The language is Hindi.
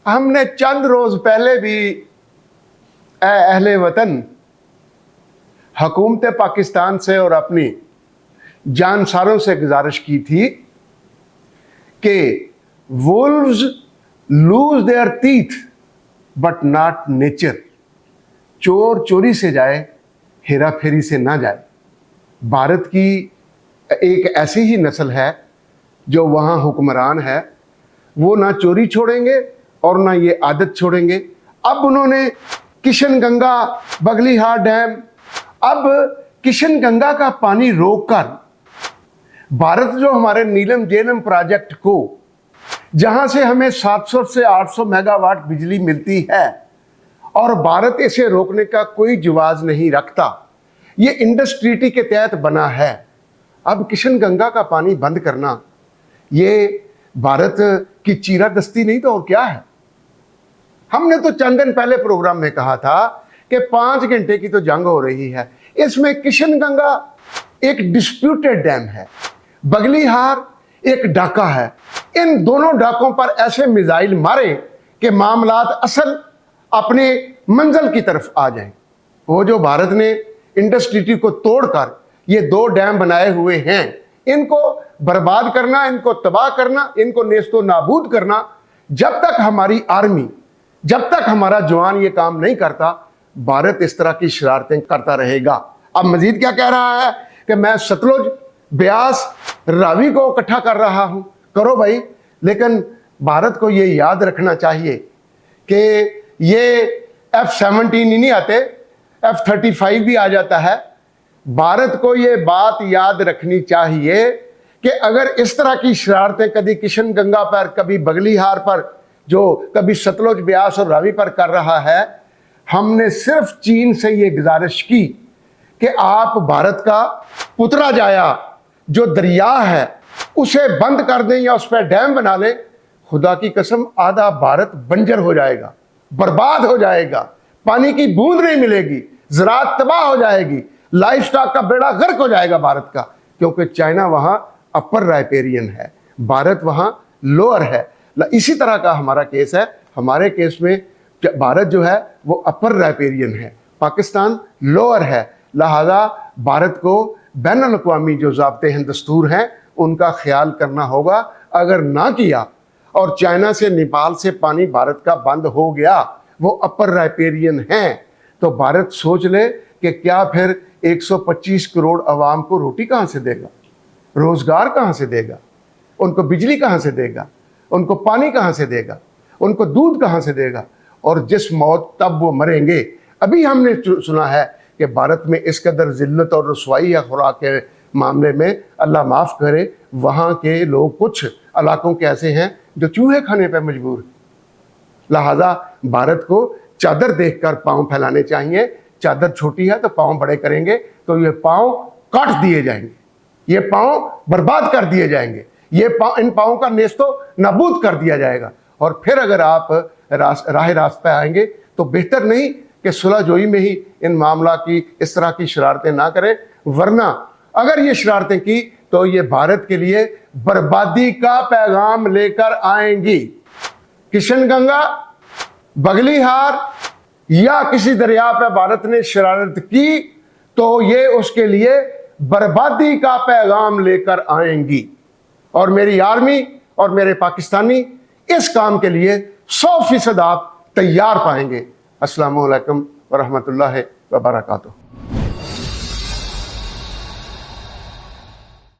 हमने चंद रोज पहले भी अहले वतन हुकूमत पाकिस्तान से और अपनी जानसारों से गुजारिश की थी कि Wolves lose their teeth but not nature. चोर चोरी से जाए, हेरा फेरी से ना जाए। भारत की एक ऐसी ही नस्ल है जो वहाँ हुक्मरान है, वो ना चोरी छोड़ेंगे और ना ये आदत छोड़ेंगे। अब उन्होंने किशन गंगा बगलीहार डैम, अब किशन गंगा का पानी रोककर भारत जो हमारे नीलम जेलम प्रोजेक्ट को, जहां से हमें 700 से 800 मेगावाट बिजली मिलती है और भारत इसे रोकने का कोई जवाब नहीं रखता, ये इंडस ट्रीटी के तहत बना है। अब किशन गंगा का पानी बंद करना ये भारत की चीरादस्ती नहीं तो और क्या है। हमने तो चंद दिन पहले प्रोग्राम में कहा था कि 5 घंटे की तो जंग हो रही है। इसमें किशन गंगा एक डिस्प्यूटेड डैम है, बगलीहार एक डाका है। इन दोनों डाकों पर ऐसे मिसाइल मारे कि मामलात असल अपने मंजिल की तरफ आ जाएं। वो जो भारत ने इंडस ट्रीटी को तोड़कर ये 2 डैम बनाए हुए हैं, इनको बर्बाद करना, इनको तबाह करना, इनको नेस्तो नाबूद करना, जब तक हमारी आर्मी, जब तक हमारा जवान ये काम नहीं करता, भारत इस तरह की शरारतें करता रहेगा। अब मजीद क्या कह रहा है कि मैं सतलुज, ब्यास, रावी को इकट्ठा कर रहा हूं। करो भाई, लेकिन भारत को ये याद रखना चाहिए कि ये F-17 ही नहीं आते, F-35 भी आ जाता है। भारत को ये बात याद रखनी चाहिए कि अगर इस तरह की शरारतें कभी किशन गंगा पर, कभी बगलीहार पर, जो कभी सतलुज, ब्यास और रावी पर कर रहा है, हमने सिर्फ चीन से ये गुजारिश की कि आप भारत का पुतरा जाया जो दरिया है उसे बंद कर दें या उस पर डैम बना लें। खुदा की कसम, आधा भारत बंजर हो जाएगा, बर्बाद हो जाएगा, पानी की बूंद नहीं मिलेगी, ज़राअत तबाह हो जाएगी, लाइफ स्टॉक का बेड़ा गर्क हो जाएगा भारत का, क्योंकि चाइना वहां अपर राइपेरियन है, भारत वहां लोअर है। इसी तरह का हमारा केस है। हमारे केस में भारत जो है वो अपर राइपेरियन है, पाकिस्तान लोअर है। लिहाजा भारत को बैनुल अक़वामी जो ज़ाब्ते हैं, दस्तूर हैं, उनका ख्याल करना होगा। अगर ना किया और चाइना से, नेपाल से पानी भारत का बंद हो गया, वो अपर राइपेरियन हैं, तो भारत सोच ले कि क्या फिर 125 करोड़ अवाम को रोटी कहाँ से देगा, रोजगार कहाँ से देगा, उनको बिजली कहाँ से देगा, उनको पानी कहाँ से देगा, उनको दूध कहाँ से देगा। और जिस मौत तब वो मरेंगे। अभी हमने सुना है कि भारत में इस कदर जिल्लत और रसवाई या खुराक के मामले में, अल्लाह माफ़ करे, वहाँ के लोग कुछ इलाकों के ऐसे हैं जो चूहे खाने पर मजबूर हैं। लिहाजा भारत को चादर देखकर पाँव फैलाने चाहिए। चादर छोटी है तो पाँव बड़े करेंगे तो ये पाँव काट दिए जाएंगे, ये पाँव बर्बाद कर दिए जाएंगे, ये इन पाँव का नेस्तो नाबूद कर दिया जाएगा। और फिर अगर आप राह रास्ते आएंगे तो बेहतर नहीं कि सुलह जोई में ही इन मामला की इस तरह की शरारतें ना करें, वरना अगर ये शरारतें की तो ये भारत के लिए बर्बादी का पैगाम लेकर आएंगी। किशन गंगा, बगलीहार या किसी दरिया पर भारत ने शरारत की तो ये उसके लिए बर्बादी का पैगाम लेकर आएंगी। और मेरी आर्मी और मेरे पाकिस्तानी इस काम के लिए 100% आप तैयार पाएंगे। अस्सलामु अलैकुम व रहमतुल्लाहि व बरकातुहू।